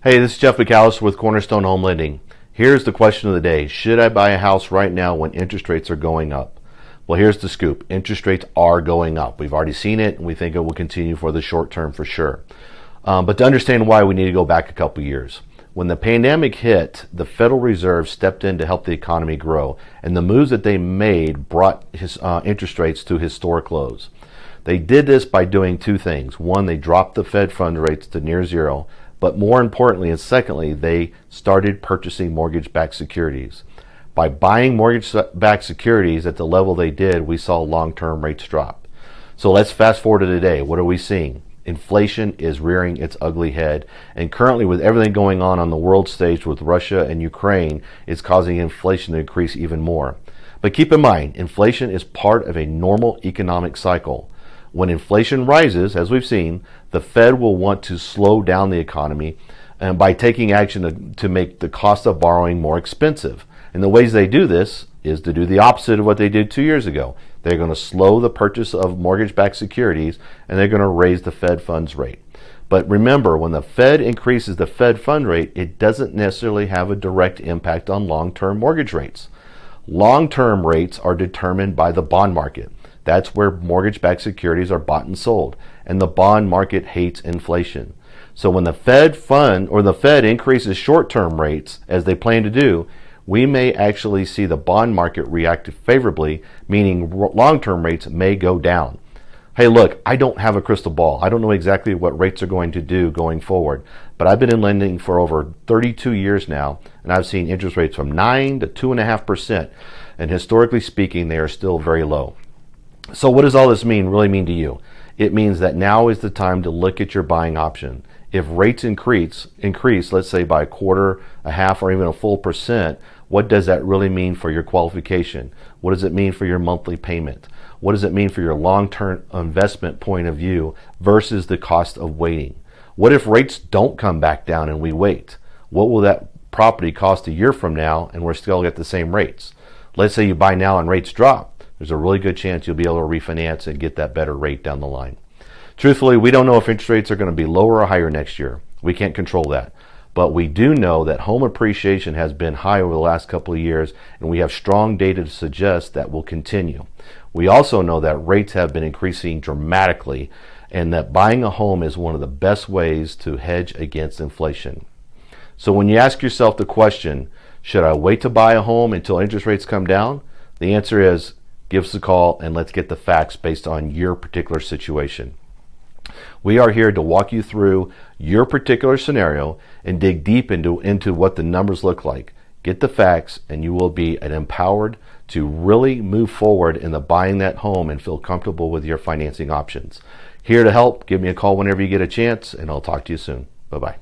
Hey, this is JMcAlister with Cornerstone Home Lending. Here's the question of the day. Should I buy a house right now when interest rates are going up? Well, here's the scoop. Interest rates are going up. We've already seen it, and we think it will continue for the short term for sure. But to understand why, we need to go back a couple years. When the pandemic hit, the Federal Reserve stepped in to help the economy grow, and the moves that they made brought interest rates to historic lows. They did this by doing two things. One, they dropped the Fed fund rates to near zero, but more importantly and secondly, they started purchasing mortgage-backed securities. By buying mortgage-backed securities at the level they did, we saw long-term rates drop. So let's fast forward to today. What are we seeing? Inflation is rearing its ugly head, and currently with everything going on the world stage with Russia and Ukraine, it's causing inflation to increase even more. But keep in mind, inflation is part of a normal economic cycle. When inflation rises, as we've seen, the Fed will want to slow down the economy and by taking action to make the cost of borrowing more expensive. And the ways they do this is to do the opposite of what they did 2 years ago. They're going to slow the purchase of mortgage-backed securities, and they're going to raise the Fed funds rate. But remember, when the Fed increases the Fed fund rate, it doesn't necessarily have a direct impact on long-term mortgage rates. Long-term rates are determined by the bond market. That's where mortgage-backed securities are bought and sold, and the bond market hates inflation. So when the Fed increases short-term rates, as they plan to do, we may actually see the bond market react favorably, meaning long-term rates may go down. Hey, look, I don't have a crystal ball. I don't know exactly what rates are going to do going forward, but I've been in lending for over 32 years now, and I've seen interest rates from 9 to 2.5%, and historically speaking, they are still very low. So what does all this really mean to you? It means that now is the time to look at your buying option. If rates increase, let's say by a quarter, a half, or even a full percent, what does that really mean for your qualification? What does it mean for your monthly payment? What does it mean for your long-term investment point of view versus the cost of waiting? What if rates don't come back down and we wait? What will that property cost a year from now and we're still at the same rates? Let's say you buy now and rates drop. There's a really good chance you'll be able to refinance and get that better rate down the line. Truthfully, we don't know if interest rates are going to be lower or higher next year. We can't control that. But we do know that home appreciation has been high over the last couple of years, and we have strong data to suggest that will continue. We also know that rates have been increasing dramatically, and that buying a home is one of the best ways to hedge against inflation. So when you ask yourself the question, should I wait to buy a home until interest rates come down? The answer is, give us a call and let's get the facts based on your particular situation. We are here to walk you through your particular scenario and dig deep into what the numbers look like. Get the facts and you will be empowered to really move forward in the buying that home and feel comfortable with your financing options. Here to help. Give me a call whenever you get a chance, and I'll talk to you soon. Bye-bye.